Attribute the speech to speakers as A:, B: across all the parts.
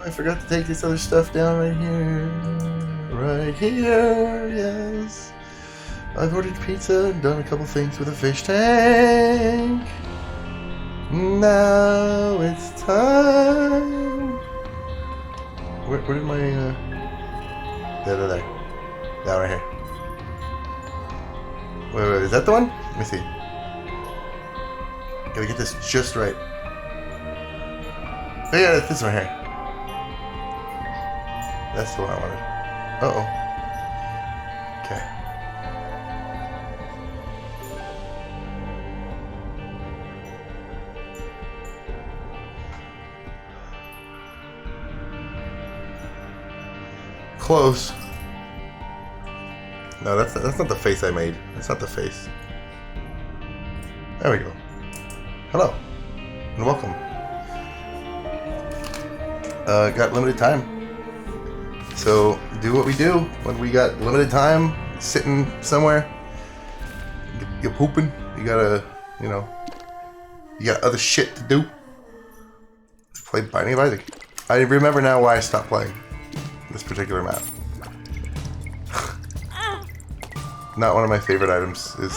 A: I forgot to take this other stuff down right here. Right here, yes. I've ordered pizza and done a couple things with a fish tank. Now it's time. Where did my, there. Down right here. Wait, is that the one? Let me see. Gotta get this just right. Oh yeah, it's this one here. That's the one I wanted. Uh-oh. Okay. Close. No, that's not the face I made. That's not the face. There we go. Hello. And welcome. Got limited time. So, do what we do when we got limited time, sitting somewhere, you're pooping, you gotta, you got other shit to do. Play Binding of Isaac. I remember now why I stopped playing this particular map. Not one of my favorite items is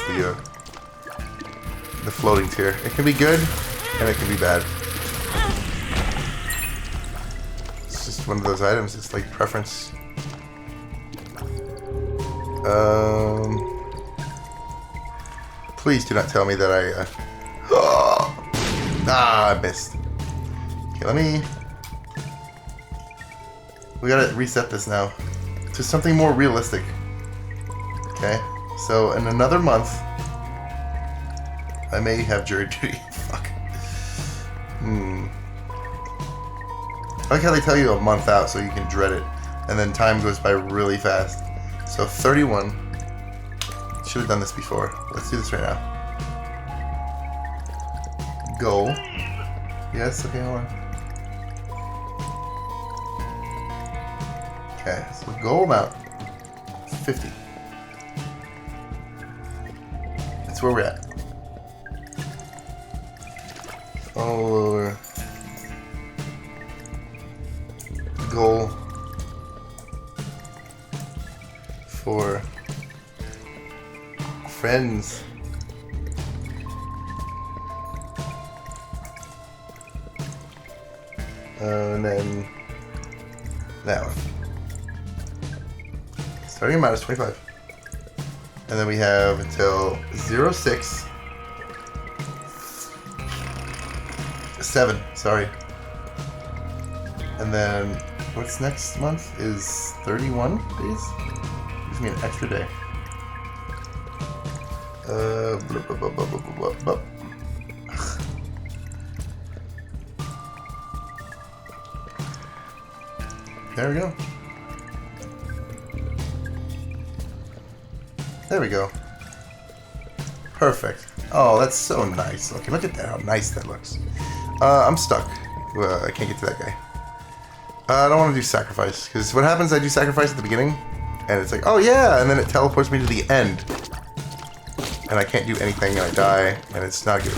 A: the floating tier. It can be good, and it can be bad. It's just one of those items. It's like preference. Please do not tell me that I missed. Okay, we gotta reset this now to something more realistic. Okay, so in another month, I may have jury duty. Fuck. I like how they tell you a month out so you can dread it, and then time goes by really fast. So 31. Should have done this before. Let's do this right now. Goal. Yes, okay, hold on. Okay, so goal amount 50. That's where we're at. Follower. Goal for friends. And then that one. Starting amount is 25. And then we have until 06/7, sorry. And then what's next month is 31 days? Gives me an extra day. There we go. There we go. Perfect. Oh, that's so nice. Okay, look at that, how nice that looks. I'm stuck. I can't get to that guy. I don't want to do sacrifice, because what happens, I do sacrifice at the beginning, and it's like, oh yeah, and then it teleports me to the end. And I can't do anything, and I die, and it's not good.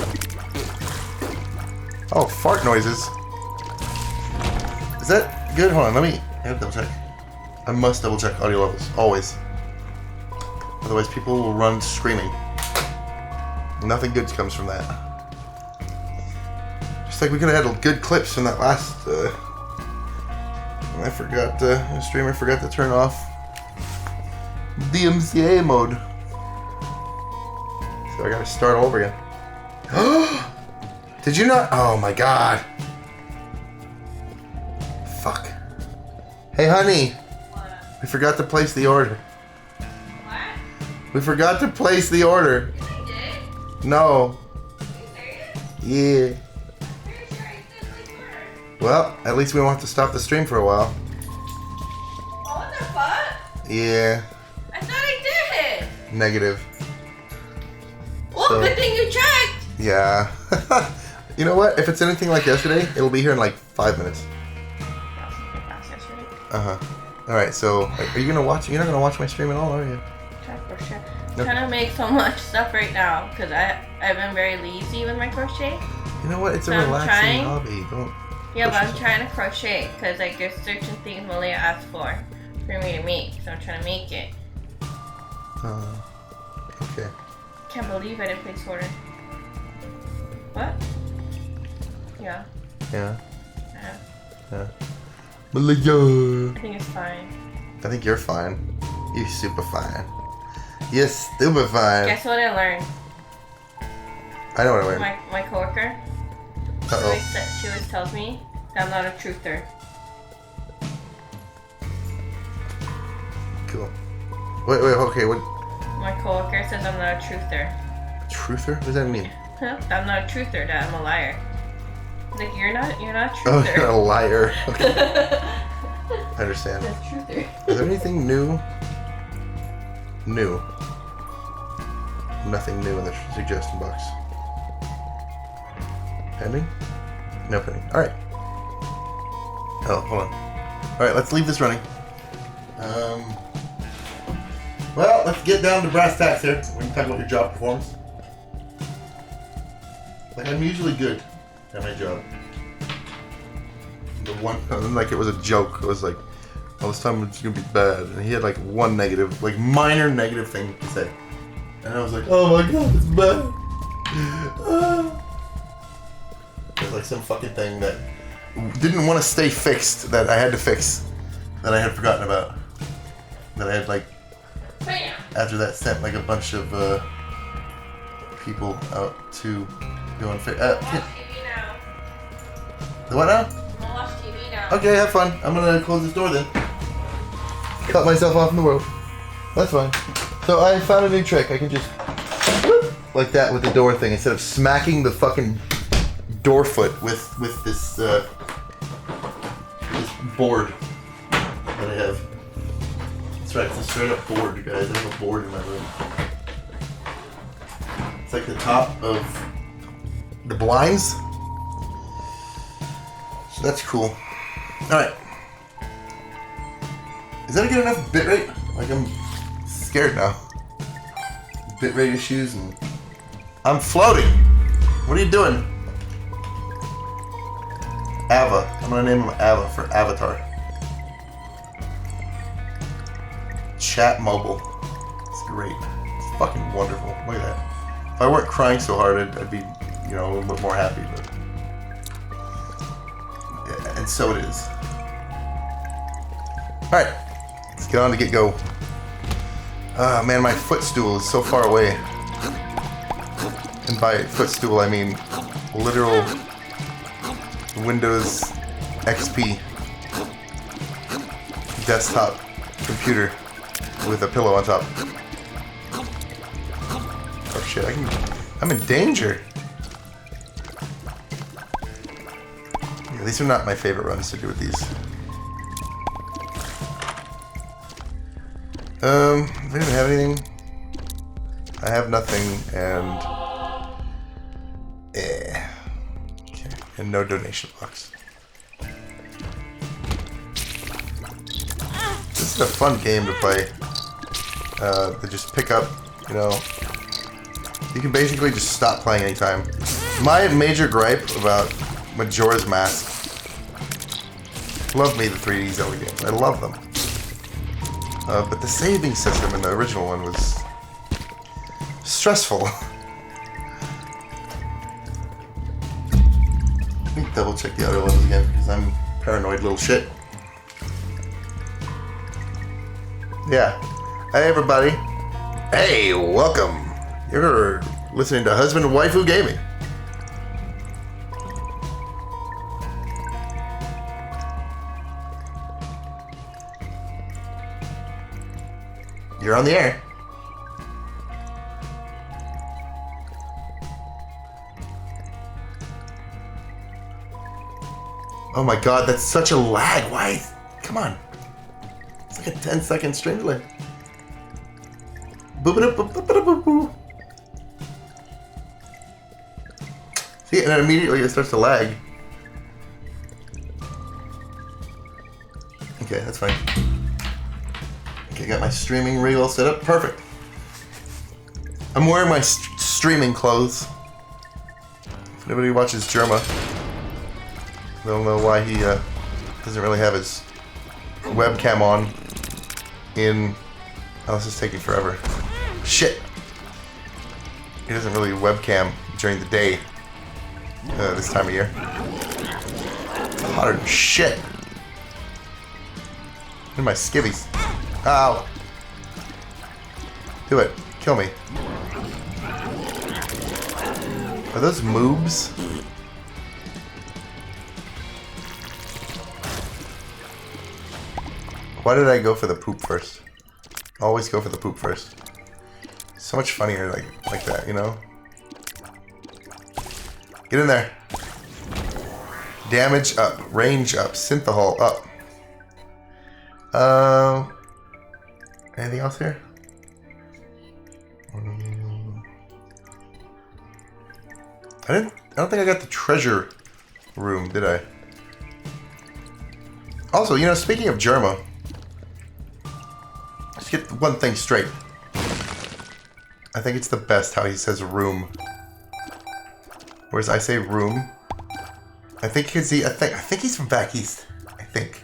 A: Oh, fart noises. Is that good? Hold on, I gotta double check. I must double check audio levels, always. Otherwise people will run screaming. Nothing good comes from that. Just like we could have had good clips from that last, I forgot, the streamer forgot to turn off DMCA mode. So I gotta start all over again. Did you not? Oh my god. Fuck. Hey honey.
B: What?
A: We forgot to place the order.
B: What?
A: We forgot to place the order.
B: I did?
A: No.
B: Are you serious?
A: Yeah.
B: Pretty sure I did this first.
A: Well, at least we won't have to stop the stream for a while.
B: Oh, what the fuck?
A: Yeah.
B: I thought I did.
A: Negative.
B: Well,
A: So-
B: good thing you checked.
A: Yeah. You know what? If it's anything like yesterday, it'll be here in like 5 minutes.
B: That's yesterday.
A: Uh-huh. Alright, so are you gonna watch? You're not gonna watch my stream at all, are you?
B: Try crochet. I'm
A: No.
B: trying to make so much stuff right now because I've been very lazy with my crochet.
A: You know what? It's a
B: I'm
A: relaxing
B: trying.
A: hobby. Don't.
B: Yeah, but I'm trying to crochet because like there's certain things Malia asked for me to make, so I'm trying to make it.
A: Okay.
B: Can't believe I didn't place order. What? Yeah.
A: Yeah.
B: Yeah.
A: Yeah. Malia.
B: I think it's fine.
A: I think you're fine. You're super fine. You're stupid fine.
B: Guess what I learned?
A: I know what I learned.
B: My coworker. She always tells me that I'm not a truther.
A: Cool. Wait, okay, what?
B: My coworker says I'm not a truther.
A: Truther? What does that mean?
B: Huh? That I'm not a truther, that I'm a liar. Like you're not a truther.
A: Oh, you're a liar. Okay. I understand.
B: That's truther.
A: Is there anything new? New. Nothing new in the suggestion box. Pending? No pending. Alright. Oh, hold on. Alright, let's leave this running. Well, let's get down to brass tacks here. We can talk about your job performance. Like, I'm usually good at my job. The one, like it was a joke. It was like, all this time it's gonna be bad. And he had like one negative, like minor negative thing to say. And I was like, oh my god, it's bad. It was like some fucking thing that didn't want to stay fixed that I had to fix, that I had forgotten about. That I had like, after that sent like a bunch of people out to go and fix.
B: Watch TV now.
A: The what now?
B: I'm gonna watch TV now.
A: Okay, have fun. I'm gonna close this door then. Cut myself off in the world. That's fine. So I found a new trick. I can just like that with the door thing instead of smacking the fucking door foot with this this board that I have. That's right, it's a straight up board, you guys. I have a board in my room. It's like the top of the blinds. So that's cool. Alright. Is that a good enough bitrate? Like, I'm scared now. Bitrate issues and... I'm floating! What are you doing? Ava. I'm gonna name him Ava for Avatar. Chat mobile. It's great. It's fucking wonderful. Look at that. If I weren't crying so hard, I'd be, you know, a little bit more happy, but... Yeah, and so it is. Alright. Let's get on to get go. Ah, man, my footstool is so far away. And by footstool, I mean literal Windows XP desktop computer with a pillow on top. Oh shit, I'm in danger. Yeah, these are not my favorite runs to do with these. I don't even have anything. I have nothing, and okay, and no donation box. This is a fun game to play. To just pick up, you know. You can basically just stop playing anytime. My major gripe about Majora's Mask. Love me the 3D Zelda games. I love them. But the saving system in the original one was stressful. Let me double check the other levels again because I'm paranoid little shit. Yeah. Hey everybody. Hey, welcome. You're listening to Husband and Waifu Gaming. You're on the air. Oh my god, that's such a lag. Why? Come on. It's like a 10-second string delay. See, and then immediately it starts to lag. Okay, that's fine. Okay, got my streaming rig all set up. Perfect. I'm wearing my streaming clothes. If anybody watches Germa, Don't know why he doesn't really have his webcam on in... Oh, this is taking forever. Shit! He doesn't really webcam during the day this time of year. It's hotter than shit. Look at my skivvies. Ow! Do it. Kill me. Are those moobs? Why did I go for the poop first? Always go for the poop first. So much funnier like that, you know? Get in there. Damage up. Range up. Synthahol up. Anything else here? I don't think I got the treasure room, did I? Also, you know, speaking of Germa, let's get one thing straight. I think it's the best how he says room. Whereas I say room. I think he's from back east. I think.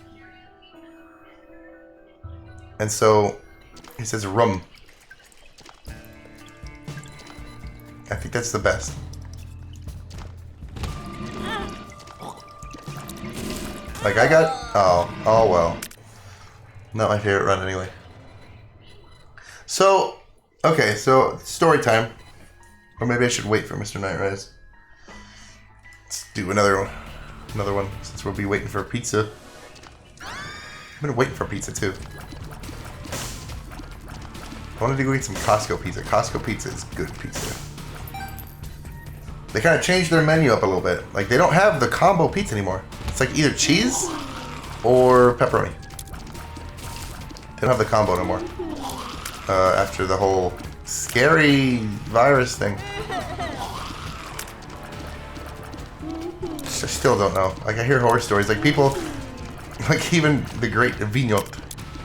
A: And so he says rum. I think that's the best. Like I got oh well. Not my favorite run anyway. So okay, so story time. Or maybe I should wait for Mr. Nightrise. Let's do another one since we'll be waiting for pizza. I've been waiting for pizza too. I wanted to go eat some Costco pizza. Costco pizza is good pizza. They kind of changed their menu up a little bit. Like they don't have the combo pizza anymore. It's like either cheese or pepperoni. They don't have the combo no more. After the whole scary virus thing. I still don't know. Like I hear horror stories. Like people, like even the great Vignot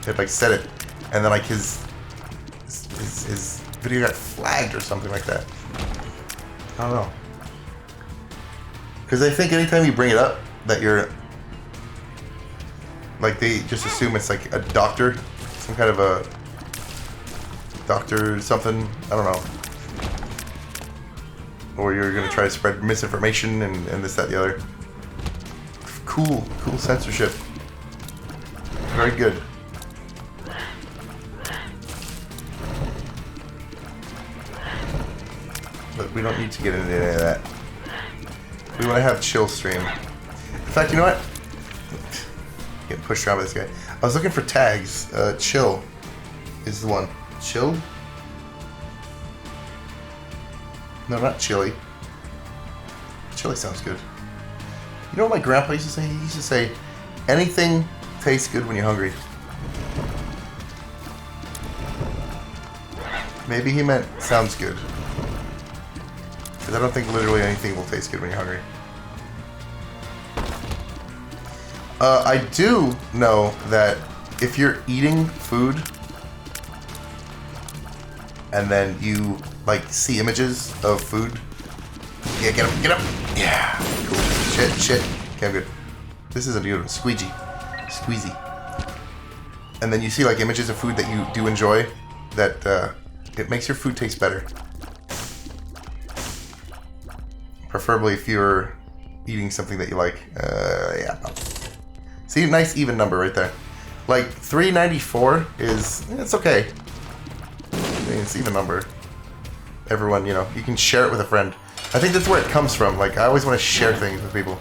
A: had like said it, and then like his video got flagged or something like that. I don't know. Because I think anytime you bring it up, that you're like they just assume it's like a doctor, some kind of a doctor or something. I don't know. Or you're gonna try to spread misinformation and this, that, the other. Cool censorship. Very good. But we don't need to get into any of that. We want to have chill stream. In fact, you know what? Getting pushed around by this guy. I was looking for tags. Chill is the one. Chill? No, not chili. Chili sounds good. You know what my grandpa used to say? He used to say, anything tastes good when you're hungry. Maybe he meant sounds good. Because I don't think literally anything will taste good when you're hungry. I do know that if you're eating food and then you like see images of food, yeah, get up, yeah, cool, shit, okay, I'm good. This isn't good. Squeezy. And then you see like images of food that you do enjoy, that it makes your food taste better. Preferably if you're eating something that you like. Yeah. See, nice even number right there. Like 394 is, it's okay. I mean, it's even number. Everyone, you know, you can share it with a friend. I think that's where it comes from. Like, I always want to share things with people.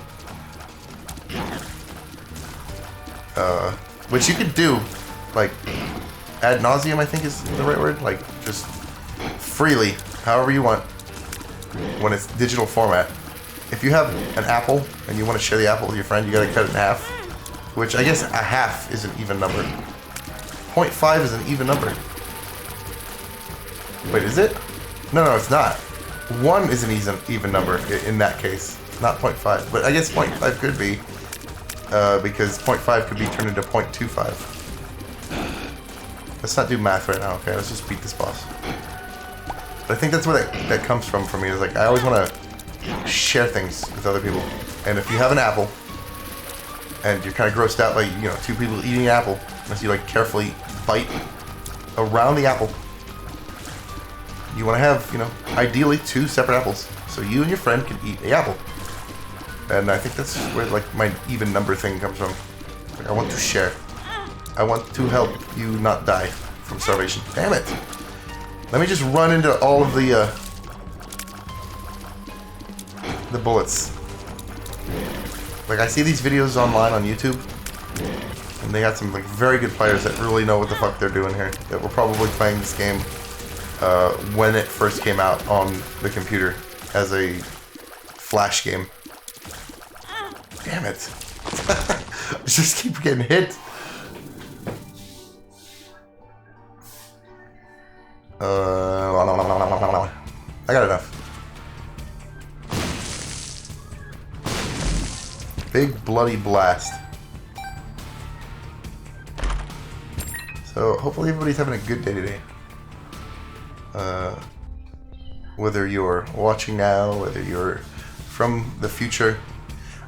A: Which you could do, like, ad nauseum, I think is the right word. Like, just freely, however you want, when it's digital format. If you have an apple and you want to share the apple with your friend, you gotta cut it in half. Which I guess a half is an even number. 0.5 is an even number. Wait, is it? No, it's not. 1 is an even number in that case, not 0.5. But I guess 0.5 could be, because 0.5 could be turned into 0.25. Let's not do math right now, okay? Let's just beat this boss. But I think that's where that comes from for me. Is like I always want to share things with other people. And if you have an apple and you're kind of grossed out by, you know, two people eating an apple, unless you like carefully bite around the apple. You want to have, you know, ideally 2 separate apples, so you and your friend can eat an apple. And I think that's where like my even number thing comes from. Like, I want to share. I want to help you not die from starvation. Damn it! Let me just run into all of the bullets. Like, I see these videos online on YouTube, and they got some like very good players that really know what the fuck they're doing here. That were probably playing this game when it first came out on the computer as a flash game. Damn it! I just keep getting hit. I got enough. Big bloody blast. So hopefully everybody's having a good day today. Whether you're watching now, whether you're from the future.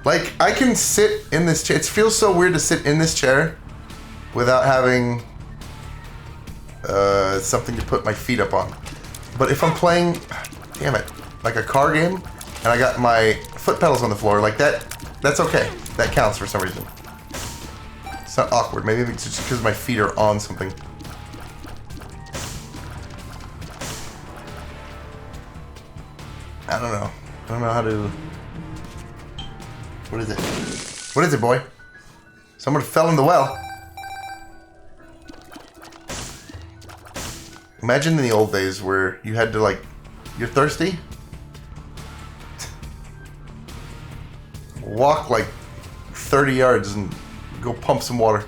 A: Like, I can sit in this chair. It feels so weird to sit in this chair without having something to put my feet up on. But if I'm playing, damn it, like a car game, and I got my foot pedals on the floor, like that's okay. That counts for some reason. It's not awkward. Maybe it's just because my feet are on something. I don't know. I don't know how to... What is it? What is it, boy? Someone fell in the well. Imagine in the old days where you had to, like, you're thirsty? Walk, like, 30 yards and go pump some water.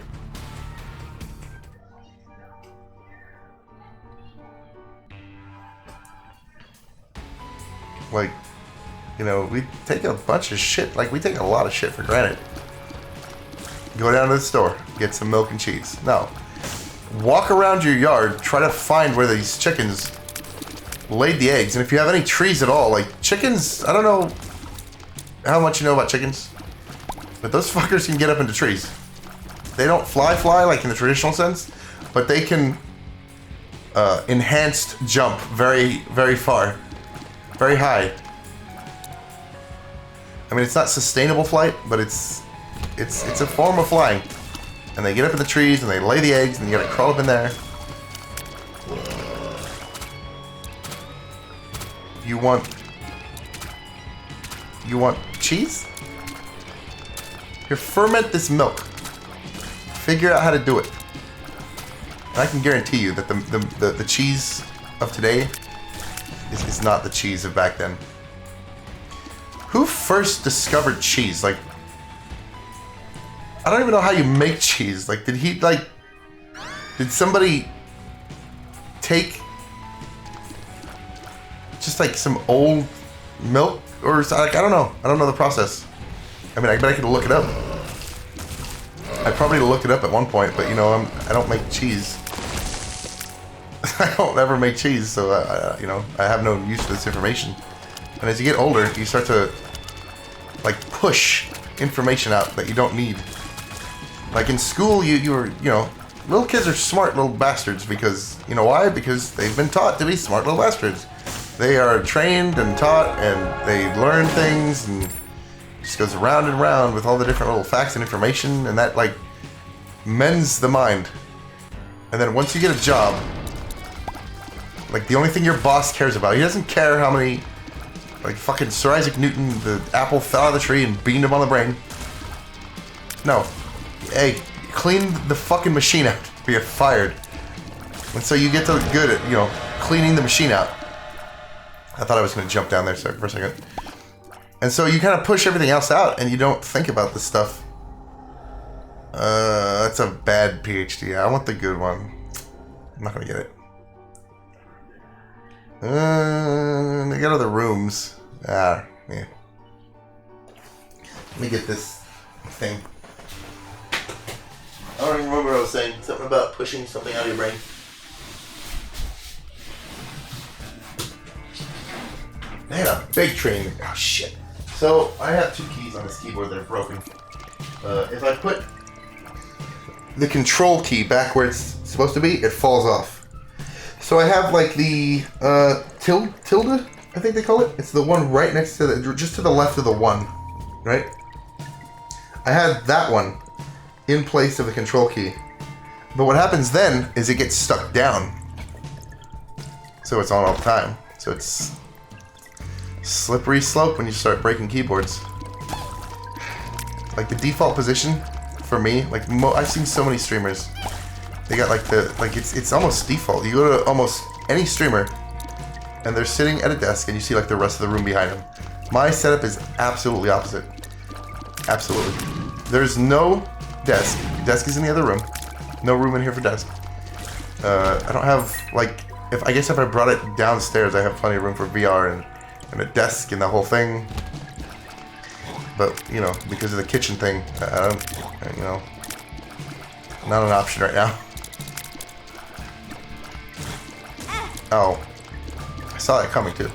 A: Like, you know, we take a bunch of shit, like, we take a lot of shit for granted. Go down to the store, get some milk and cheese. No. Walk around your yard, try to find where these chickens laid the eggs. And if you have any trees at all, like, chickens, I don't know how much you know about chickens, but those fuckers can get up into trees. They don't fly like in the traditional sense, but they can enhanced jump very, very far. Very high. I mean, it's not sustainable flight, but it's a form of flying. And they get up in the trees and they lay the eggs, and you gotta crawl up in there. You want cheese? Here, ferment this milk. Figure out how to do it. And I can guarantee you that the cheese of today is not the cheese of back then. Who first discovered cheese? Like, I don't even know how you make cheese. Like, did somebody take just like some old milk or like, I don't know. I don't know the process. I mean, I bet I could look it up. I probably looked it up at one point, but you know, I don't make cheese. I don't ever make cheese, so you know, I have no use for this information. And as you get older, you start to like push information out that you don't need. Like in school, you were, you know, little kids are smart little bastards because, you know why? Because they've been taught to be smart little bastards. They are trained and taught, and they learn things, and it just goes round and round with all the different little facts and information, and that like mends the mind. And then once you get a job, like the only thing your boss cares about, he doesn't care how many, like fucking Sir Isaac Newton, the apple fell out of the tree and beamed him on the brain. No. Hey, clean the fucking machine out or you're fired. And so you get to look good at, you know, cleaning the machine out. I thought I was going to jump down there for a second. And so you kind of push everything else out and you don't think about this stuff. That's a bad PhD. I want the good one. I'm not going to get it. They got other rooms. Yeah. Let me get this thing. I don't even remember what I was saying. Something about pushing something out of your brain. They had a big train. Oh, shit. So, I have 2 keys on this keyboard that are broken. if I put the control key back where it's supposed to be, it falls off. So I have like the tilde, I think they call it. It's the one right next to the, just to the left of the 1, right? I had that one in place of the control key. But what happens then is it gets stuck down. So it's on all the time. So it's slippery slope when you start breaking keyboards. Like the default position for me, like I've seen so many streamers. They got like it's almost default. You go to almost any streamer and they're sitting at a desk and you see like the rest of the room behind them. My setup is absolutely opposite. Absolutely. There's no desk. Desk is in the other room. No room in here for desk. I don't have like, I guess if I brought it downstairs, I have plenty of room for VR and a desk and the whole thing. But, you know, because of the kitchen thing, I don't, you know, not an option right now. Oh, I saw that coming too.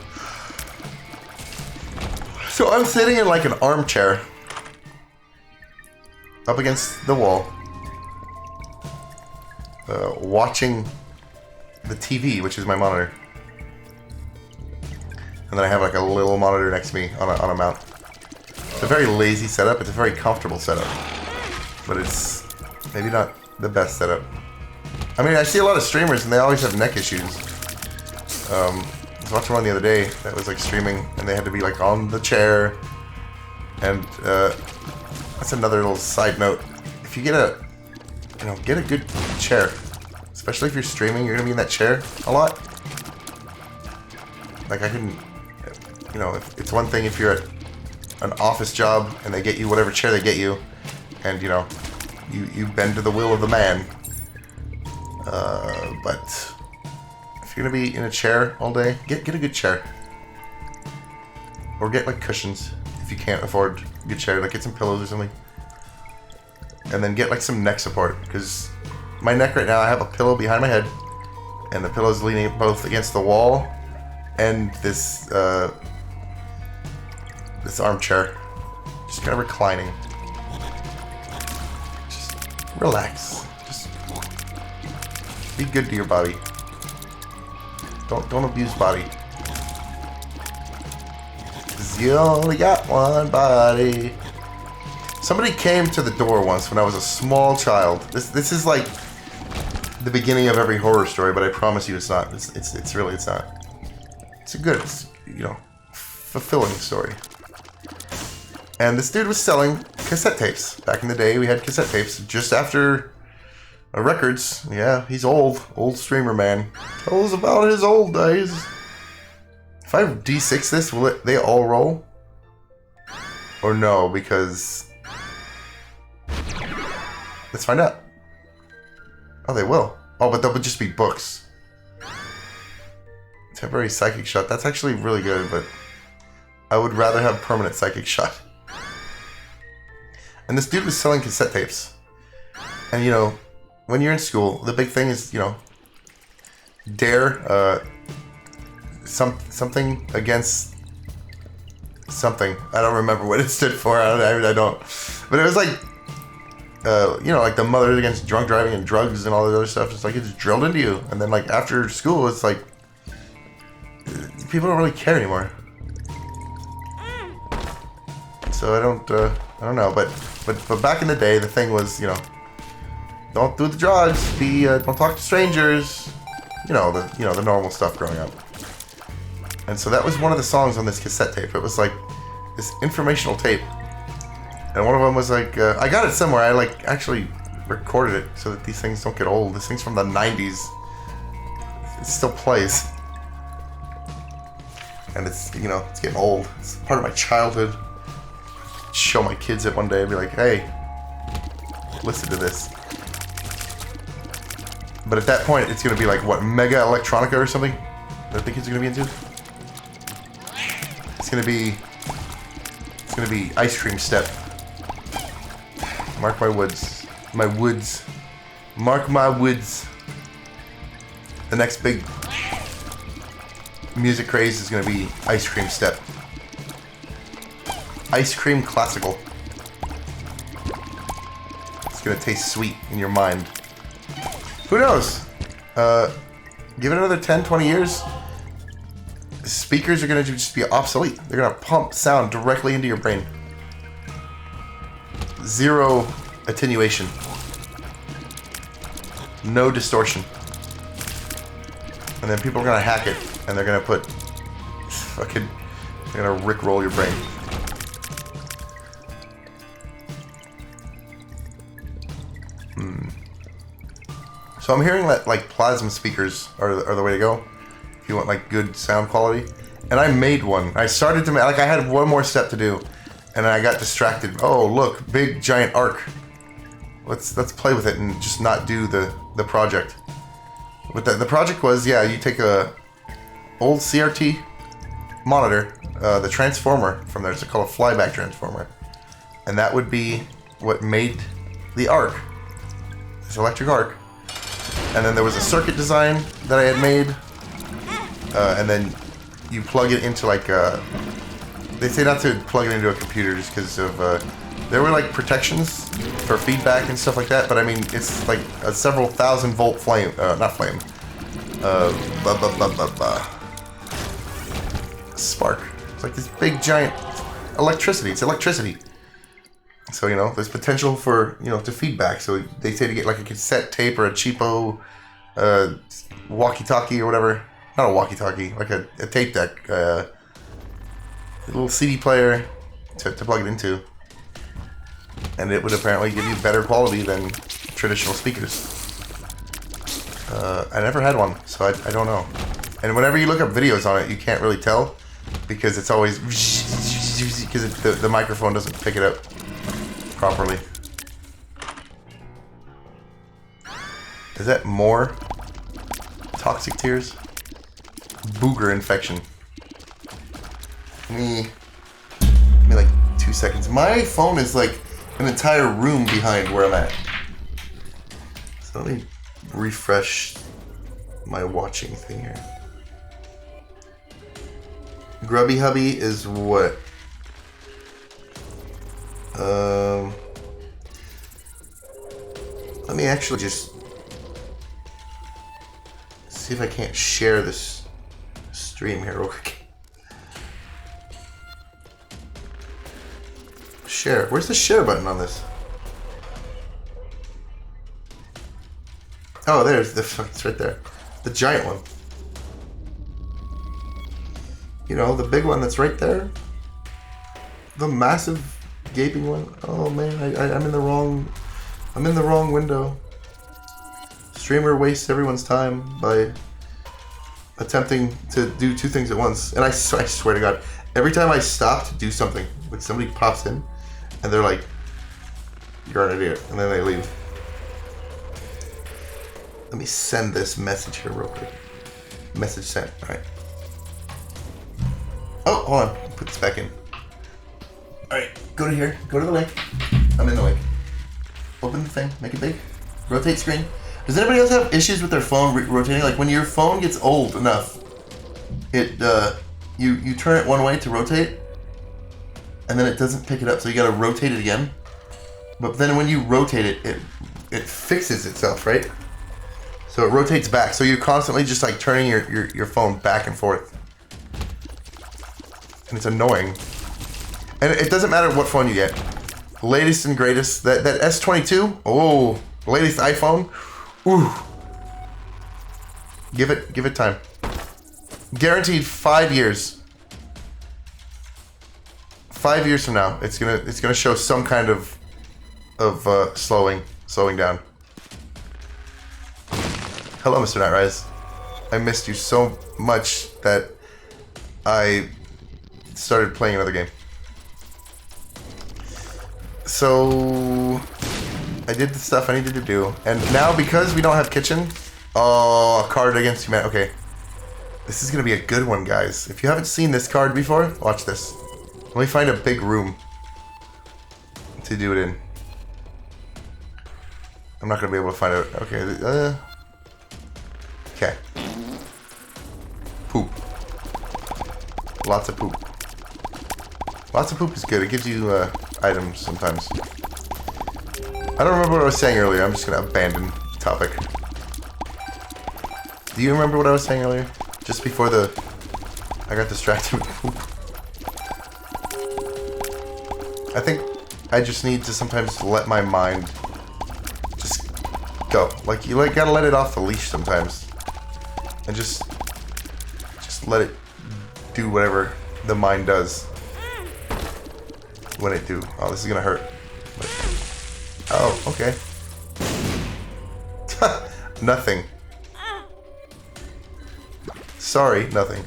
A: So I'm sitting in like an armchair up against the wall, watching the TV, which is my monitor. And then I have like a little monitor next to me on a mount. It's a very lazy setup. It's a very comfortable setup. But it's maybe not the best setup. I mean, I see a lot of streamers and they always have neck issues. I was watching one the other day that was like streaming and they had to be like on the chair. And that's another little side note. If you get a good chair, especially if you're streaming, you're gonna be in that chair a lot. Like I can, you know, it's one thing if you're at an office job and they get you whatever chair they get you, and you know, you bend to the will of the man. But if you're gonna be in a chair all day, get a good chair, or get like cushions if you can't afford a good chair. Like get some pillows or something, and then get like some neck support because my neck right now, I have a pillow behind my head, and the pillow's leaning both against the wall and this this armchair, just kind of reclining. Just relax. Just be good to your body. Don't abuse body. 'Cause you only got one body. Somebody came to the door once when I was a small child. This is like the beginning of every horror story, but I promise you it's not. It's really not. It's a good, you know, fulfilling story. And this dude was selling cassette tapes. Back in the day, we had cassette tapes just after records. Yeah, he's old streamer man. Tell us about his old days. If I D6 this, will they all roll? Or no, because let's find out. Oh, they will. Oh, but they'll just be books. Temporary psychic shot. That's actually really good, but I would rather have permanent psychic shot. And this dude was selling cassette tapes. And you know, when you're in school, the big thing is, you know, dare something against something. I don't remember what it stood for. I don't. But it was like, you know, like the Mothers Against Drunk Driving and Drugs and all the other stuff. It's like it's drilled into you. And then like after school, it's like people don't really care anymore. So I don't know. But back in the day, the thing was, you know, don't do the drugs. Don't talk to strangers. You know the normal stuff growing up. And so that was one of the songs on this cassette tape. It was like this informational tape. And one of them was like, I got it somewhere. I like actually recorded it so that these things don't get old. This thing's from the 90s. It still plays. And it's, you know, it's getting old. It's part of my childhood. Show my kids it one day and be like, hey, listen to this. But at that point, it's going to be like, what, Mega Electronica or something? That the kids are going to be into? It's going to be Ice Cream Step. Mark my woods. My woods. Mark my woods. The next big music craze is going to be Ice Cream Step. Ice Cream Classical. gonna taste sweet in your mind. Who knows? Give it another 10, 20 years. Speakers are gonna just be obsolete. They're gonna pump sound directly into your brain. Zero attenuation. No distortion. And then people are gonna hack it, and they're gonna put fucking, they're gonna rickroll your brain. So I'm hearing that like plasma speakers are the way to go if you want like good sound quality. And I made one. I started to make, like I had one more step to do, and I got distracted. Oh look, big giant arc. Let's play with it and just not do the project. What the project was, yeah, you take a old CRT monitor, the transformer from there. It's called a flyback transformer, and that would be what made the arc, this electric arc. And then there was a circuit design that I had made, and then you plug it into like they say not to plug it into a computer just because of there were like protections for feedback and stuff like that. But I mean, it's like a several thousand volt flame, not flame, spark. It's like this big giant electricity. It's electricity. So, you know, there's potential for, you know, to feedback. So they say to get like a cassette tape or a cheapo walkie-talkie or whatever. Not a walkie-talkie, like a tape deck. A little CD player to plug it into. And it would apparently give you better quality than traditional speakers. I never had one, so I don't know. And whenever you look up videos on it, you can't really tell. Because it's always... Because the microphone doesn't pick it up properly. Is that more toxic tears? Booger infection. Give me like 2 seconds. My phone is like an entire room behind where I'm at. So let me refresh my watching thing here. Grubby Hubby is what? Let me actually just see if I can't share this stream here real quick. Share. Where's the share button on this? Oh, there's the fuck. It's right there. The giant one. You know, the big one that's right there. The massive gaping one. Oh man, I'm in the wrong. I'm in the wrong window. Streamer wastes everyone's time by attempting to do two things at once. And I swear to God, every time I stop to do something, like somebody pops in, and they're like, "You're an idiot," and then they leave. Let me send this message here real quick. Message sent. All right. Oh, hold on. Put this back in. All right. Go to here. Go to the link. I'm in the link. Open the thing. Make it big. Rotate screen. Does anybody else have issues with their phone rotating? Like when your phone gets old enough, it you turn it one way to rotate, and then it doesn't pick it up, so you got to rotate it again. But then when you rotate it, it fixes itself, right? So it rotates back. So you're constantly just like turning your phone back and forth. And it's annoying. And it doesn't matter what phone you get. Latest and greatest. That S22. Oh, latest iPhone. Ooh. Give it time. Guaranteed 5 years. 5 years from now, it's gonna show some kind of slowing down. Hello, Mr. Nightrise. I missed you so much that I started playing another game. So I did the stuff I needed to do, and now because we don't have kitchen, oh, card against humanity. Okay, this is gonna be a good one, guys. If you haven't seen this card before, watch this. Let me find a big room to do it in. I'm not gonna be able to find it. Okay, okay. Poop. Lots of poop. Lots of poop is good. It gives you items sometimes. I don't remember what I was saying earlier. I'm just gonna abandon the topic. Do you remember what I was saying earlier? Just before I got distracted with poop. I think I just need to sometimes let my mind just go. Like, you gotta let it off the leash sometimes. And just let it do whatever the mind does. When it do. Oh, this is gonna hurt. Oh, okay. Nothing. Sorry, nothing.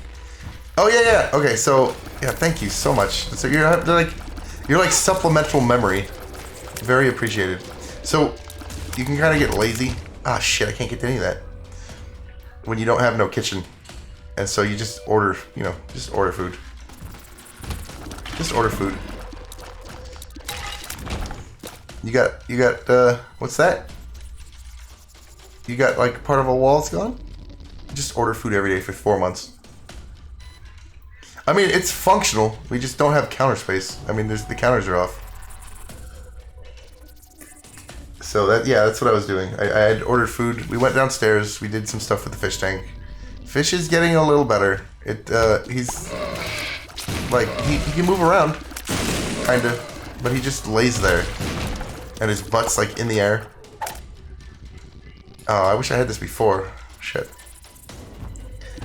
A: Oh yeah. Okay, so yeah, thank you so much. So you're like supplemental memory. Very appreciated. So you can kind of get lazy. Ah, shit, I can't get to any of that. When you don't have no kitchen, and so you just order, just order food. Just order food. You got, what's that? You got, like, part of a wall's gone? Just order food every day for 4 months. I mean, it's functional. We just don't have counter space. I mean, the counters are off. So, that's what I was doing. I had ordered food. We went downstairs. We did some stuff with the fish tank. Fish is getting a little better. He's, like, he can move around. Kinda. But he just lays there. And his butt's like in the air. Oh, I wish I had this before. Shit.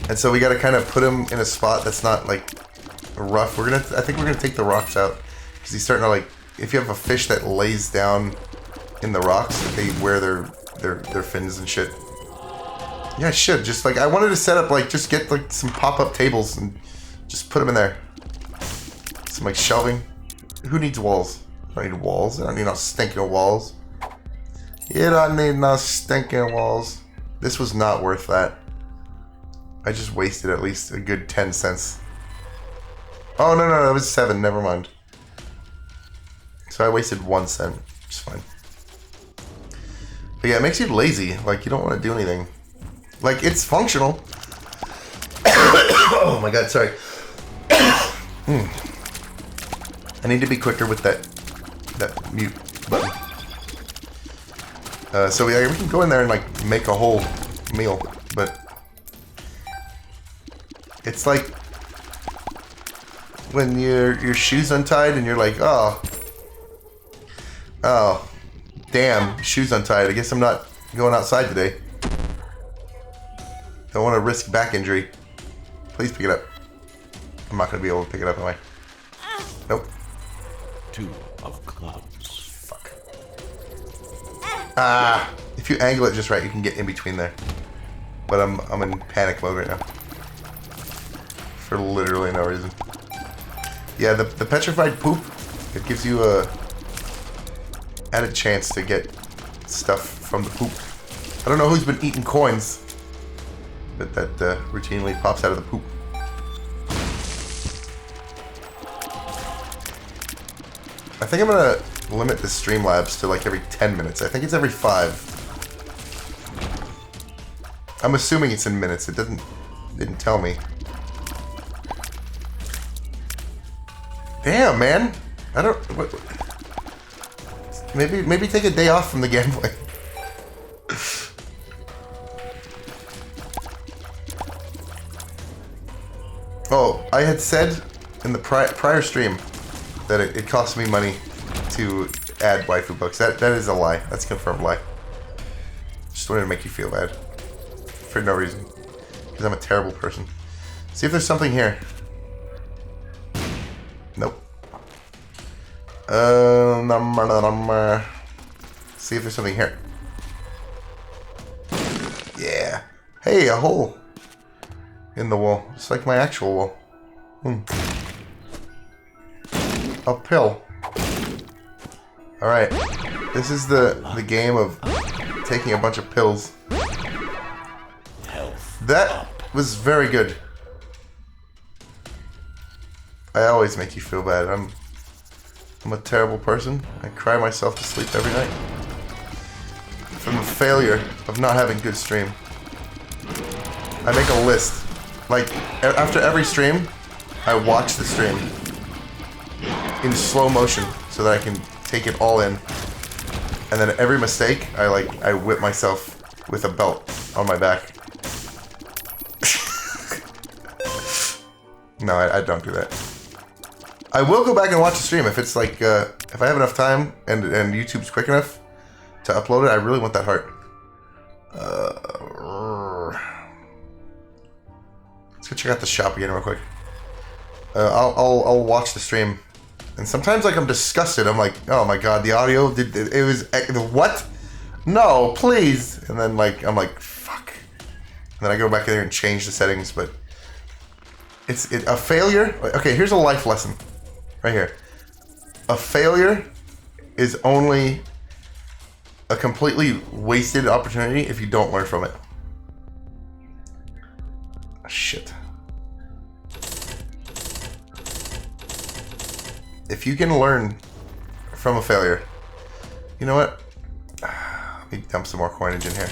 A: And so we gotta kind of put him in a spot that's not like rough. I think we're gonna take the rocks out. Because he's starting to like, if you have a fish that lays down in the rocks, they wear their fins and shit. Yeah, I should. Just like, I wanted to set up like, just get like some pop-up tables and just put them in there. Some like shelving. Who needs walls? I don't need walls. I don't need no stinking walls. You don't need no stinking walls. This was not worth that. I just wasted at least a good 10 cents. Oh, no, that was 7. Never mind. So I wasted 1 cent. It's fine. But yeah, it makes you lazy. Like, you don't want to do anything. Like, it's functional. Oh my god, sorry. I need to be quicker with that mute button. So we can go in there and like make a whole meal, but it's like when your shoe's untied and you're like, oh damn, shoe's untied. I guess I'm not going outside today. Don't want to risk back injury. Please pick it up. I'm not gonna be able to pick it up, am I? Nope.
C: 2 of clubs.
A: Fuck. Ah, if you angle it just right, you can get in between there. But I'm in panic mode right now. For literally no reason. Yeah, the petrified poop, it gives you a added chance to get stuff from the poop. I don't know who's been eating coins, but that routinely pops out of the poop. I think I'm gonna limit the Streamlabs to like every 10 minutes. I think it's every 5. I'm assuming it's in minutes. It didn't tell me. Damn, man. I don't. Maybe take a day off from the gambling. Oh, I had said in the prior stream that it cost me money to add waifu books. That is a lie. That's a confirmed lie. Just wanted to make you feel bad. For no reason. Because I'm a terrible person. See if there's something here. Nope. See if there's something here. Yeah. Hey, a hole in the wall. It's like my actual wall. A pill. Alright. This is the game of taking a bunch of pills. That was very good. I always make you feel bad. I'm a terrible person. I cry myself to sleep every night. From the failure of not having good stream. I make a list. Like, after every stream, I watch the stream in slow motion so that I can take it all in. And then every mistake, I whip myself with a belt on my back. No, I don't do that. I will go back and watch the stream if it's like, if I have enough time and YouTube's quick enough to upload it. I really want that heart. Let's go check out the shop again real quick. I'll watch the stream, and sometimes like I'm disgusted. I'm like, oh my god, the audio it was what? No, please. And then like I'm like, fuck. And then I go back in there and change the settings, but it's a failure. Okay, here's a life lesson, right here. A failure is only a completely wasted opportunity if you don't learn from it. Shit. If you can learn from a failure, you know what? Let me dump some more coinage in here.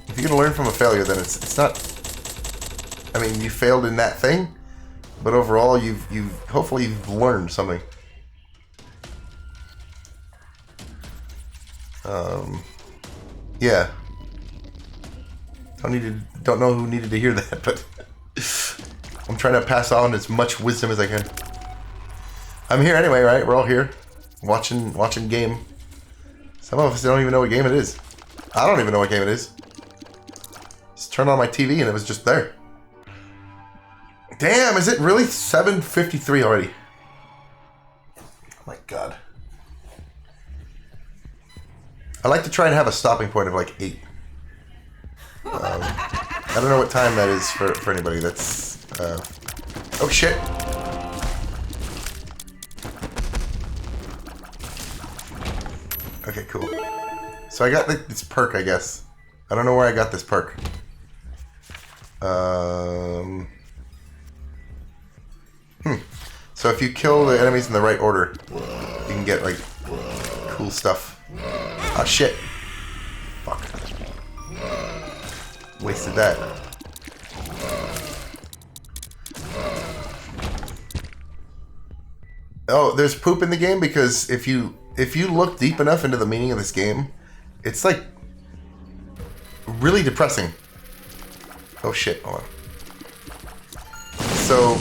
A: If you can learn from a failure, then it's not. I mean, you failed in that thing, but overall, you've hopefully you've learned something. Yeah. Don't know who needed to hear that, but I'm trying to pass on as much wisdom as I can. I'm here anyway, right? We're all here, watching game. Some of us don't even know what game it is. I don't even know what game it is. Just turned on my TV and it was just there. Damn, is it really 7:53 already? Oh my god. I like to try and have a stopping point of like 8. I don't know what time that is for anybody. That's oh shit. Okay, cool. So I got this perk, I guess. I don't know where I got this perk. So if you kill the enemies in the right order, you can get like cool stuff. Oh shit. Fuck. Wasted that. Oh, there's poop in the game because if you look deep enough into the meaning of this game, it's like really depressing. Oh shit, hold on. So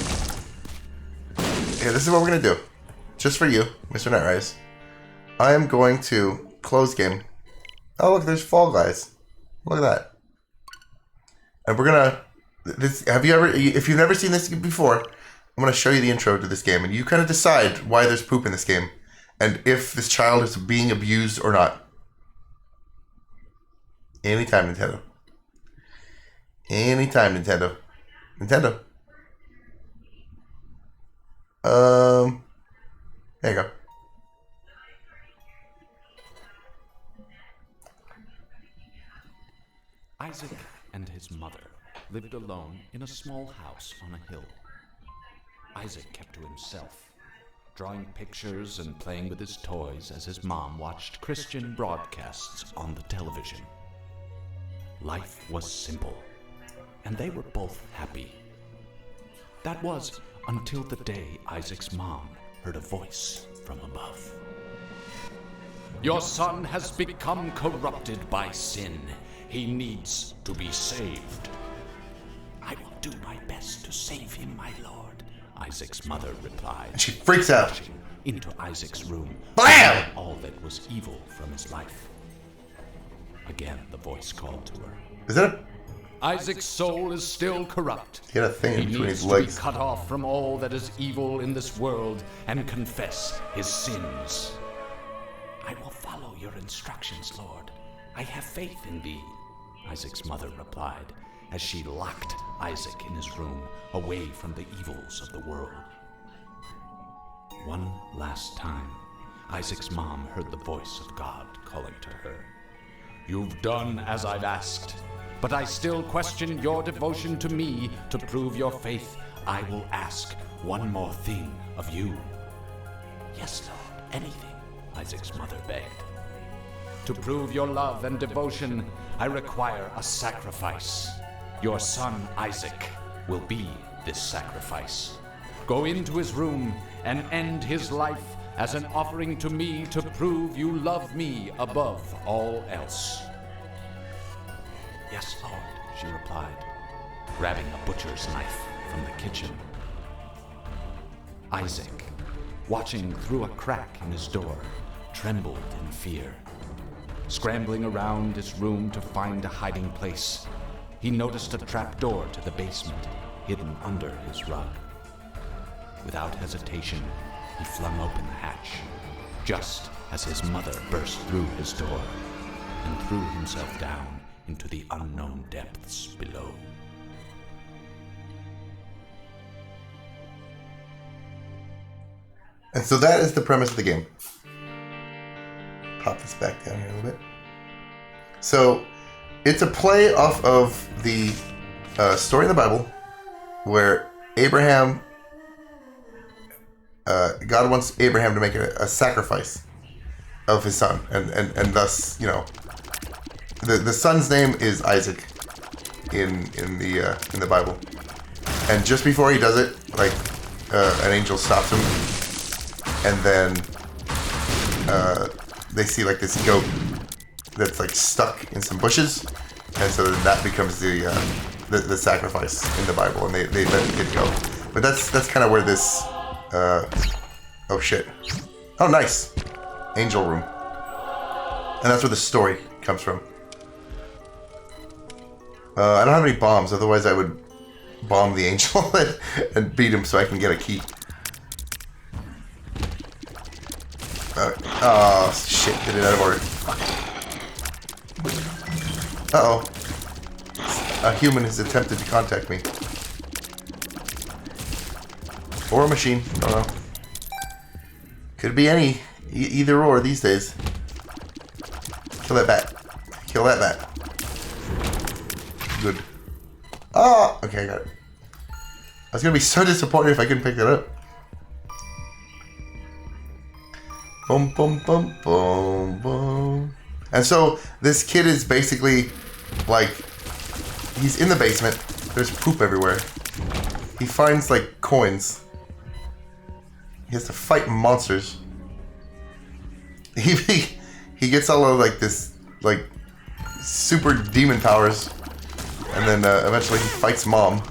A: yeah, this is what we're gonna do. Just for you, Mr. Nightrise. I am going to close game. Oh look, there's Fall Guys. Look at that. And we're gonna if you've never seen this before, I'm gonna show you the intro to this game and you kind of decide why there's poop in this game and if this child is being abused or not. Anytime, Nintendo. Anytime, Nintendo. Nintendo. There you go.
C: Isaac and his mother lived alone in a small house on a hill. Isaac kept to himself, drawing pictures and playing with his toys as his mom watched Christian broadcasts on the television. Life was simple, and they were both happy. That was until the day Isaac's mom heard a voice from above. Your son has become corrupted by sin. He needs to be saved. I will do my best to save him, my lord, Isaac's mother replied.
A: And she freaks out.
C: Rushing into Isaac's room,
A: Blam!
C: all that was evil from his life. Again, the voice called to her.
A: Is that a...
C: Isaac's soul is still corrupt.
A: He had a thing in between
C: needs
A: his
C: to
A: legs.
C: be cut off from all that is evil in this world and confess his sins. I will follow your instructions, Lord. I have faith in thee, Isaac's mother replied, as she locked Isaac in his room, away from the evils of the world. One last time, Isaac's mom heard the voice of God calling to her. You've done as I've asked, but I still question your devotion to me. To prove your faith, I will ask one more thing of you. Yes, Lord, anything, Isaac's mother begged. To prove your love and devotion, I require a sacrifice. Your son, Isaac, will be this sacrifice. Go into his room and end his life as an offering to me to prove you love me above all else. Yes, Lord, she replied, grabbing a butcher's knife from the kitchen. Isaac, watching through a crack in his door, trembled in fear. Scrambling around his room to find a hiding place, he noticed a trapdoor to the basement hidden under his rug. Without hesitation, he flung open the hatch, just as his mother burst through his door and threw himself down into the unknown depths below.
A: And so that is the premise of the game. Pop this back down here a little bit. So it's a play off of the story in the Bible where Abraham, God wants Abraham to make a sacrifice of his son, and thus, you know, the son's name is Isaac in the Bible, and just before he does it, like an angel stops him, and then they see like this goat that's like stuck in some bushes, and so that becomes the sacrifice in the Bible, and they let the kid go. But that's kind of where this oh shit, oh nice, angel room, and that's where the story comes from. I don't have any bombs, otherwise I would bomb the angel and beat him so I can get a key. Oh shit, did it out of order. Uh-oh. A human has attempted to contact me. Or a machine, I don't know. Could be any, either or these days. Kill that bat. Kill that bat. Good. Oh, okay, I got it. I was gonna be so disappointed if I couldn't pick that up. Boom, boom, boom, boom, boom. And so this kid is basically like, he's in the basement. There's poop everywhere. He finds like coins. He has to fight monsters. He gets all of like this like super demon powers, and then eventually he fights Mom.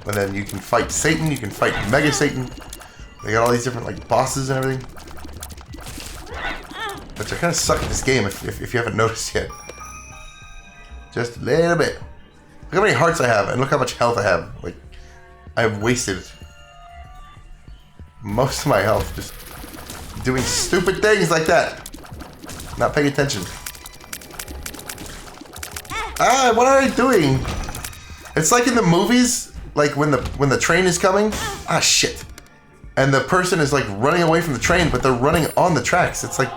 A: And then you can fight Satan. You can fight Mega Satan. They got all these different like bosses and everything. Which I kind of suck at this game if you haven't noticed yet. Just a little bit. Look how many hearts I have, and look how much health I have. Like, I have wasted most of my health just doing stupid things like that. Not paying attention. Ah, what are I doing? It's like in the movies, like when the train is coming. Ah, shit. And the person is like running away from the train, but they're running on the tracks. It's like,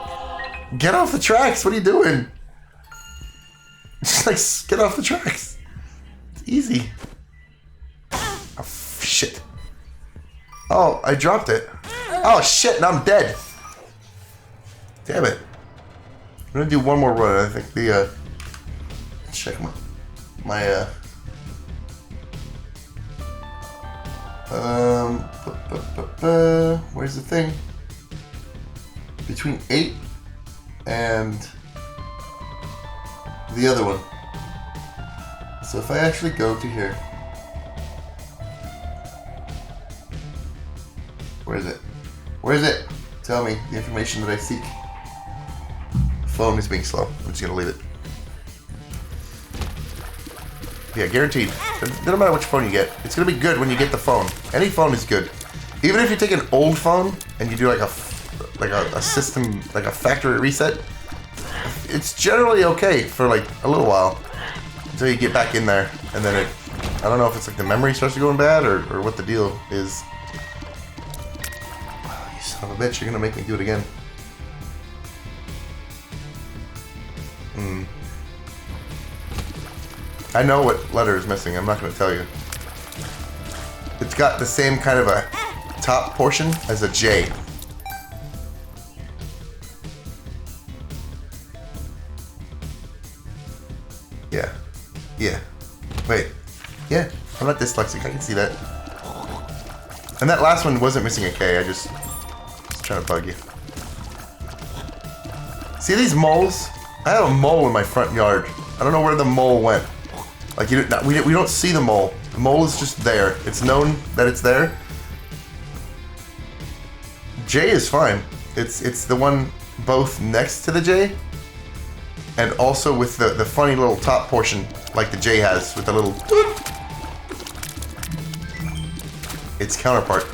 A: get off the tracks. What are you doing? Just like, get off the tracks. It's easy. Oh, shit. Oh, I dropped it. Oh, shit. Now I'm dead. Damn it. I'm gonna do one more run. I think check my where's the thing? Between 8 and the other one. So if I actually go to here, where is it? Where is it? Tell me the information that I seek. The phone is being slow. I'm just gonna leave it. Yeah, guaranteed. It doesn't matter which phone you get. It's gonna be good when you get the phone. Any phone is good. Even if you take an old phone and you do like a system, like a factory reset, it's generally okay for like a little while until you get back in there, and then I don't know if it's like the memory starts to go bad or what the deal is. Oh, you son of a bitch! You're gonna make me do it again. I know what letter is missing. I'm not going to tell you. It's got the same kind of a top portion as a J. Yeah. Yeah. Wait. Yeah. I'm not dyslexic. I can see that. And that last one wasn't missing a K. I just was trying to bug you. See these moles? I have a mole in my front yard. I don't know where the mole went. Like we don't see the mole. The mole is just there. It's known that it's there. J is fine. It's the one both next to the J and also with the funny little top portion like the J has with the little its counterpart.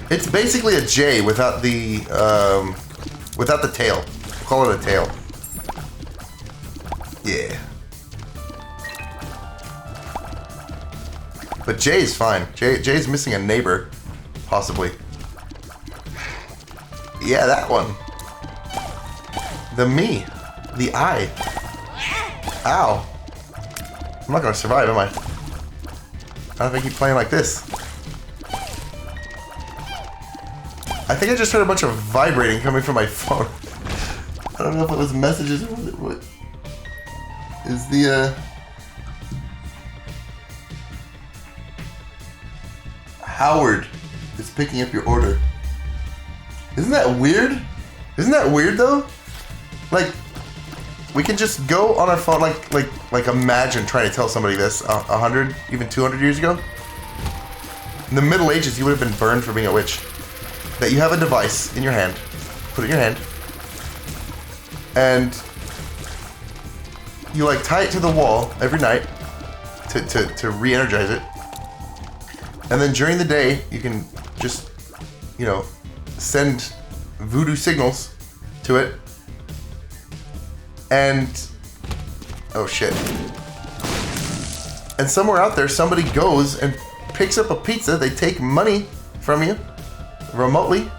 A: It's basically a J without the tail. We'll call it a tail. Yeah. But J is fine. J's missing a neighbor, possibly. Yeah, that one. The me. The I. Ow. I'm not gonna survive, am I? Not if I keep playing like this. I think I just heard a bunch of vibrating coming from my phone. I don't know if it was messages or what. Is the, Howard is picking up your order. Isn't that weird? Isn't that weird though? Like, we can just go on our phone, like imagine trying to tell somebody this 100, even 200 years ago. In the Middle Ages, you would have been burned for being a witch. That you have a device in your hand, put it in your hand, and you like tie it to the wall every night to re-energize it. And then during the day, you can just, you know, send voodoo signals to it. And, oh shit. And somewhere out there, somebody goes and picks up a pizza. They take money from you remotely.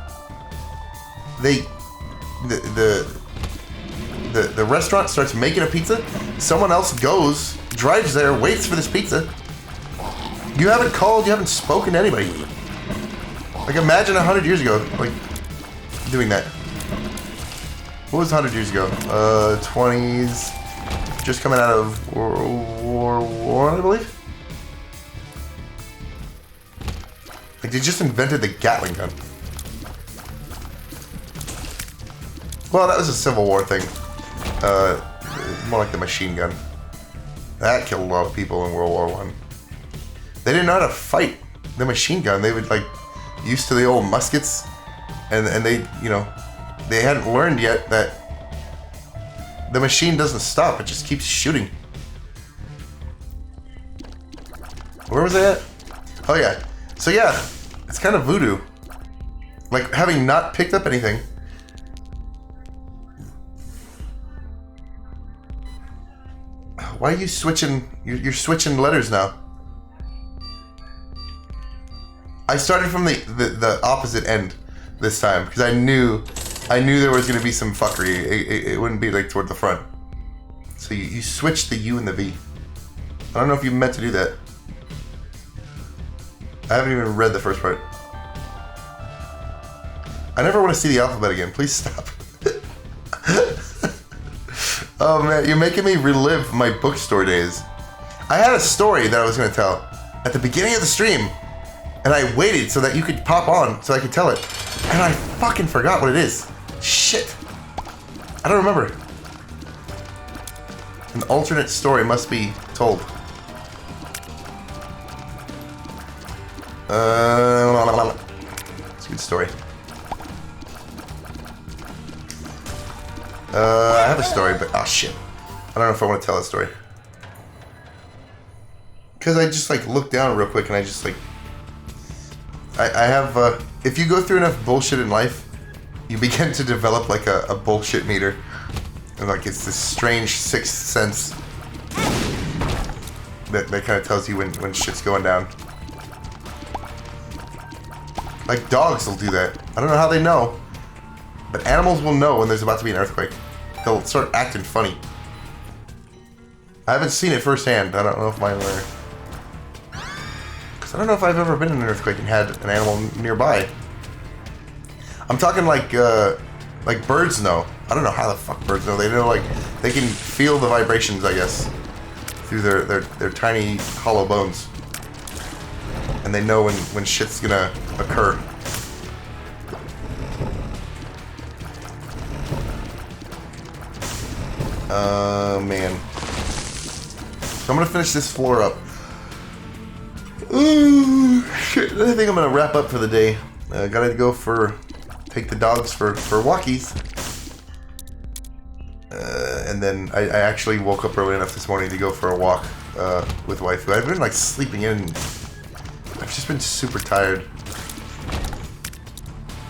A: The restaurant starts making a pizza. Someone else goes, drives there, waits for this pizza. You haven't called, you haven't spoken to anybody. Like imagine 100 years ago, like, doing that. What was 100 years ago? 20s, just coming out of World War I, I believe? Like they just invented the Gatling gun. Well, that was a Civil War thing. More like the machine gun. That killed a lot of people in World War I. They didn't know how to fight the machine gun. They would like used to the old muskets, and they, you know, they hadn't learned yet that the machine doesn't stop. It just keeps shooting. Where was I at? Oh yeah. So yeah, it's kind of voodoo. Like having not picked up anything. Why are you switching? You're switching letters now. I started from the opposite end this time because I knew there was gonna be some fuckery. It wouldn't be like toward the front. So you switched the U and the V. I don't know if you meant to do that. I haven't even read the first part. I never want to see the alphabet again. Please stop. Oh man, you're making me relive my bookstore days. I had a story that I was gonna tell at the beginning of the stream, and I waited so that you could pop on so I could tell it. And I fucking forgot what it is. Shit. I don't remember. An alternate story must be told. It's a good story. I have a story, but oh shit. I don't know if I want to tell a story. Because I just like looked down real quick and I just like I have if you go through enough bullshit in life, you begin to develop like a bullshit meter. And like it's this strange sixth sense that kind of tells you when shit's going down. Like dogs will do that. I don't know how they know, but animals will know when there's about to be an earthquake. They'll start acting funny. I haven't seen it firsthand. I don't know if mine were. Because I don't know if I've ever been in an earthquake and had an animal nearby. I'm talking like birds know. I don't know how the fuck birds know. They know, like, they can feel the vibrations, I guess, through their tiny hollow bones. and they know when shit's gonna occur. Man. So I'm gonna finish this floor up. Ooh, shit. I think I'm gonna wrap up for the day. Gotta go take the dogs for walkies. And then I actually woke up early enough this morning to go for a walk with waifu. I've been like sleeping in. I've just been super tired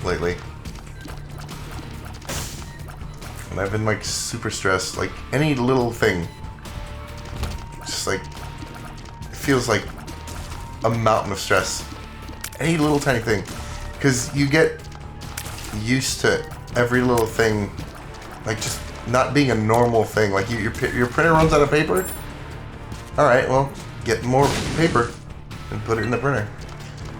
A: lately. And I've been like super stressed. Like any little thing, just like it feels like a mountain of stress. Any little tiny thing, because you get used to every little thing, like just not being a normal thing. Like your printer runs out of paper. All right, well, get more paper and put it in the printer.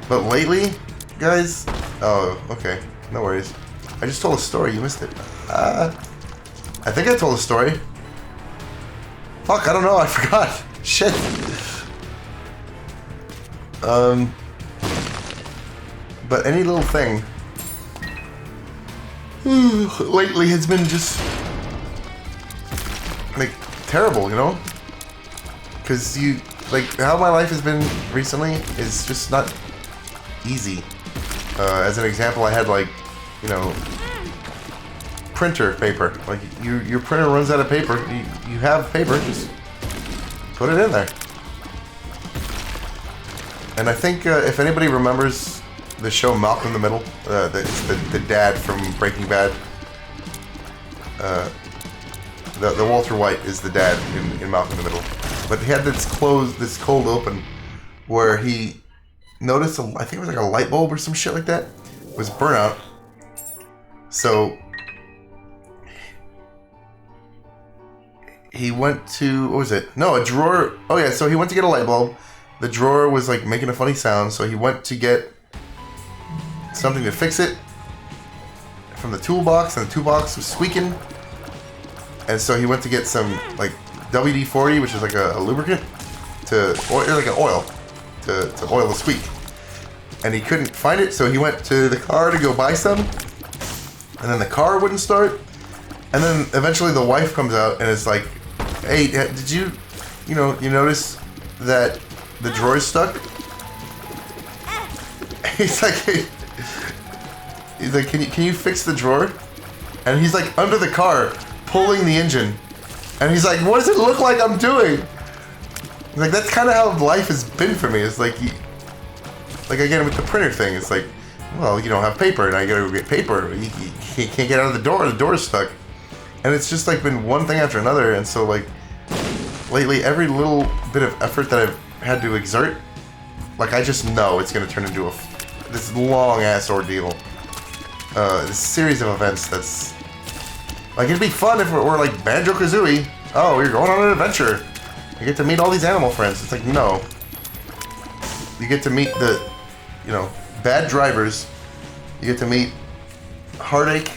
A: But lately, guys, oh, okay, no worries. I just told a story. You missed it. I think I told a story. Fuck, I don't know. I forgot. Shit. But any little thing lately has been just like terrible, you know? Because like how my life has been recently is just not easy. As an example, I had like, you know, printer paper. Like your printer runs out of paper. You have paper, just put it in there. And I think if anybody remembers the show Malcolm in the Middle, it's the dad from Breaking Bad. The Walter White is the dad in Malcolm in the Middle. But he had this cold open where he noticed, I think it was like a light bulb or some shit like that, was burnout. So he went to, what was it? No, a drawer. Oh yeah, so he went to get a light bulb. The drawer was like making a funny sound, so he went to get something to fix it from the toolbox, and the toolbox was squeaking. And so he went to get some like WD-40, which is like a lubricant like an oil to oil the squeak. And he couldn't find it, so he went to the car to go buy some. And then the car wouldn't start. And then eventually the wife comes out and is like, "Hey, did you notice that the drawer's stuck?" He's like, can you fix the drawer? And he's like under the car, pulling the engine. And he's like, what does it look like I'm doing? Like, that's kind of how life has been for me. It's like, again, with the printer thing, it's like, well, you don't have paper, now you gotta go get paper. You can't get out of the door's stuck. And it's just like been one thing after another. And so like, lately, every little bit of effort that I've had to exert, like I just know it's gonna turn into this long ass ordeal. This series of events that's like, it'd be fun if it were like Banjo-Kazooie. Oh, you're going on an adventure. You get to meet all these animal friends. It's like, no. You get to meet the, bad drivers. You get to meet heartache.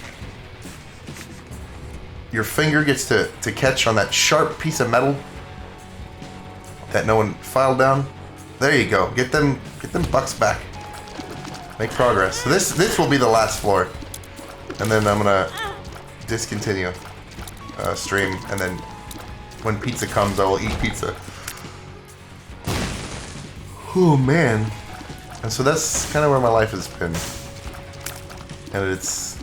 A: Your finger gets to catch on that sharp piece of metal that no one filed down. There you go. Get them bucks back. Make progress. So this will be the last floor, and then I'm gonna discontinue stream, and then when pizza comes, I will eat pizza. Oh man. And so that's kind of where my life has been. And it's,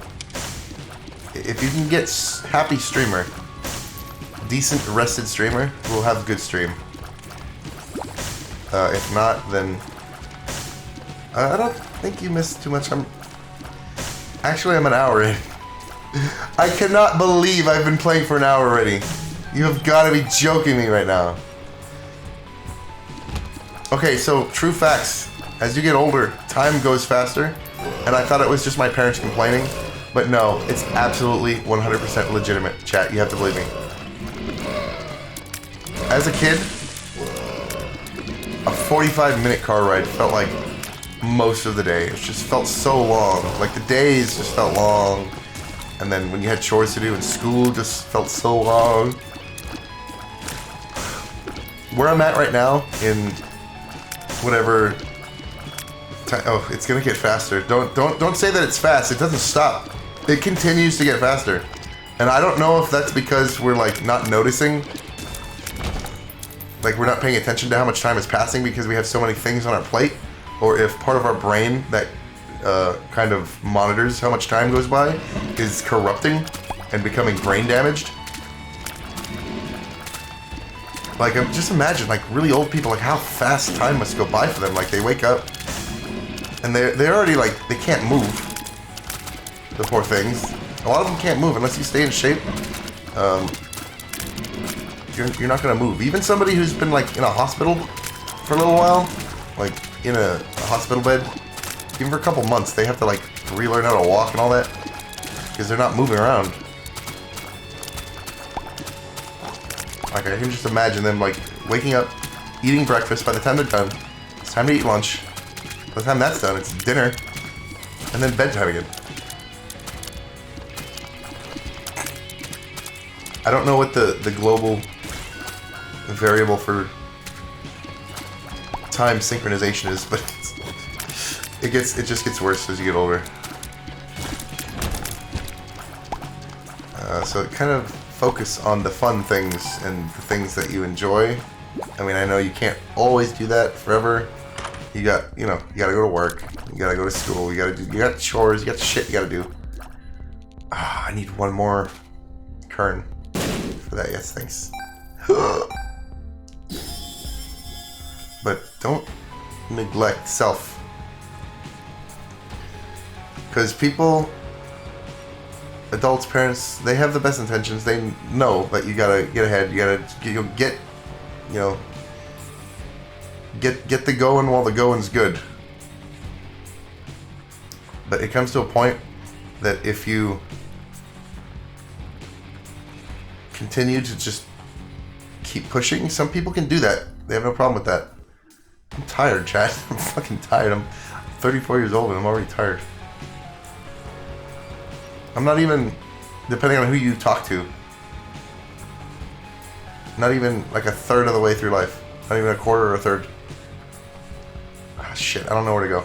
A: if you can get happy streamer, decent rested streamer, we'll have a good stream. If not, then I don't think you missed too much. I'm an hour in. I cannot believe I've been playing for an hour already. You have got to be joking me right now. Okay, so true facts. As you get older, time goes faster, and I thought it was just my parents complaining, but no, it's absolutely 100% legitimate, chat. You have to believe me. As a kid, a 45-minute car ride felt like most of the day. It just felt so long. Like the days just felt long, and then when you had chores to do in school, just felt so long. Where I'm at right now in whatever Oh, it's gonna get faster. Don't say that it's fast. It doesn't stop. It continues to get faster. And I don't know if that's because we're like not noticing. Like we're not paying attention to how much time is passing because we have so many things on our plate. Or if part of our brain that kind of monitors how much time goes by is corrupting and becoming brain damaged. Like, just imagine, like, really old people, like, how fast time must go by for them. Like, they wake up, and they're already, like, they can't move. The poor things. A lot of them can't move unless you stay in shape. You're not gonna move. Even somebody who's been, like, in a hospital for a little while, like, in a hospital bed, even for a couple months, they have to, like, relearn how to walk and all that, because they're not moving around. Like, I can just imagine them, like, waking up, eating breakfast. By the time they're done, it's time to eat lunch. By the time that's done, it's dinner. And then bedtime again. I don't know what the global variable for time synchronization is, but it just gets worse as you get older. So it kind of focus on the fun things and the things that you enjoy. I mean, I know you can't always do that forever. You got, you gotta go to work. You gotta go to school. You got chores. You got shit you gotta do. I need one more kern for that. Yes, thanks. But don't neglect self. Because people, adults, parents, they have the best intentions. They know that you gotta get ahead. You gotta get the going while the going's good. But it comes to a point that if you continue to just keep pushing, some people can do that. They have no problem with that. I'm tired, Chad. I'm fucking tired. I'm 34 years old and I'm already tired. I'm not even, depending on who you talk to, not even like a third of the way through life. Not even a quarter or a third. Ah, shit, I don't know where to go.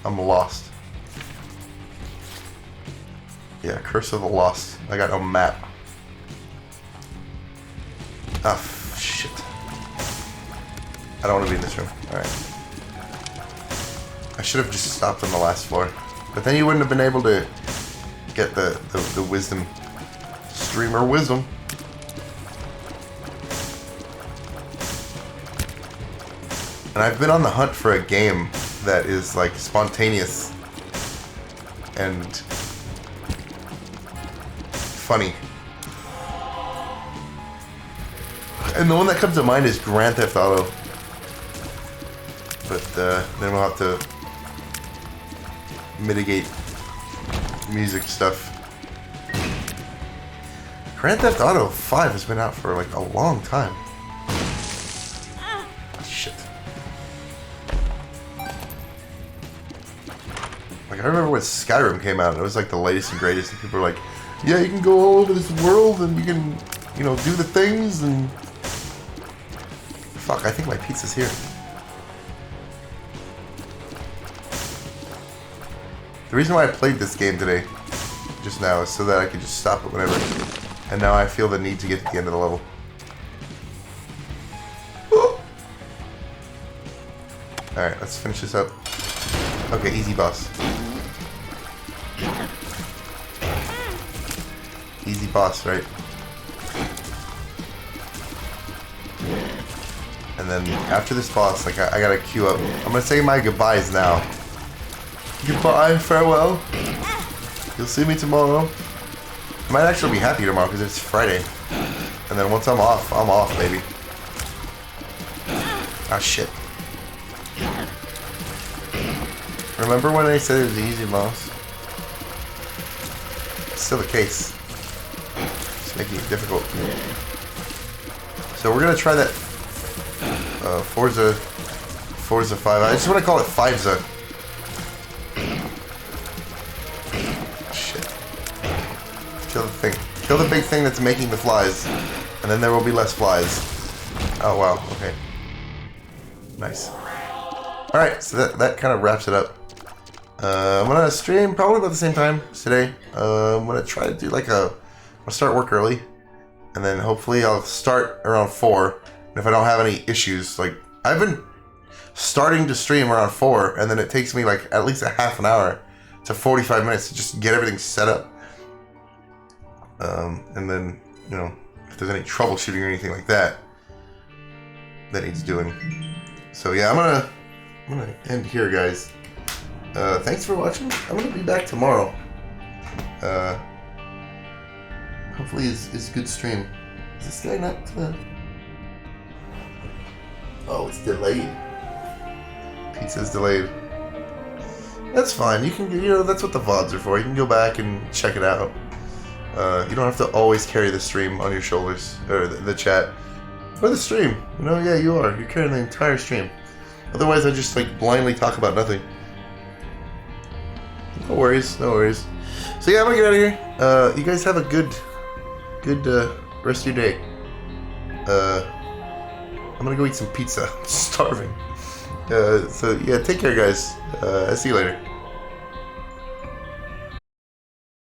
A: I'm lost. Yeah, Curse of the Lost. I got no map. Ah, shit. I don't want to be in this room. Alright. I should have just stopped on the last floor. But then you wouldn't have been able to get the wisdom. Streamer wisdom. And I've been on the hunt for a game that is like spontaneous and funny. And the one that comes to mind is Grand Theft Auto. But then we'll have to mitigate music stuff. Grand Theft Auto 5 has been out for like a long time. Shit. Like I remember when Skyrim came out, it was like the latest and greatest, and people were like, yeah, you can go all over this world and you can, do the things and... Fuck, I think my pizza's here. The reason why I played this game today, just now, is so that I could just stop it whenever. And now I feel the need to get to the end of the level. Alright, let's finish this up. Okay, easy boss. Easy boss, right? And then after this boss, like I gotta queue up. I'm gonna say my goodbyes now. Goodbye, farewell. You'll see me tomorrow. I might actually be happy tomorrow because it's Friday. And then once I'm off, baby. Ah, shit. Remember when they said it was easy, boss? It's still the case. It's making it difficult. So we're gonna try that Forza 5. I just want to call it 5za. Shit. Kill the thing. Kill the big thing that's making the flies. And then there will be less flies. Oh wow, okay. Nice. Alright, so that kind of wraps it up. I'm gonna stream probably about the same time as today. I'm gonna try to do like I'll start work early, and then hopefully I'll start around 4. And if I don't have any issues, like I've been starting to stream around 4, and then it takes me like at least a half an hour to 45 minutes to just get everything set up. And then, you know, if there's any troubleshooting or anything like that needs doing. So yeah, I'm gonna end here, guys. Thanks for watching. I'm gonna be back tomorrow. Hopefully it's a good stream. Is this guy not? Oh, it's delayed. Pizza's delayed. That's fine. You can, you know, that's what the VODs are for. You can go back and check it out. You don't have to always carry the stream on your shoulders, or the chat, or the stream. You know, yeah, you are. You're carrying the entire stream. Otherwise, I just like blindly talk about nothing. No worries, no worries. So yeah, I'm gonna get out of here. You guys have a good rest of your day. I'm gonna go eat some pizza. I'm starving. So yeah, take care, guys. I'll see you later.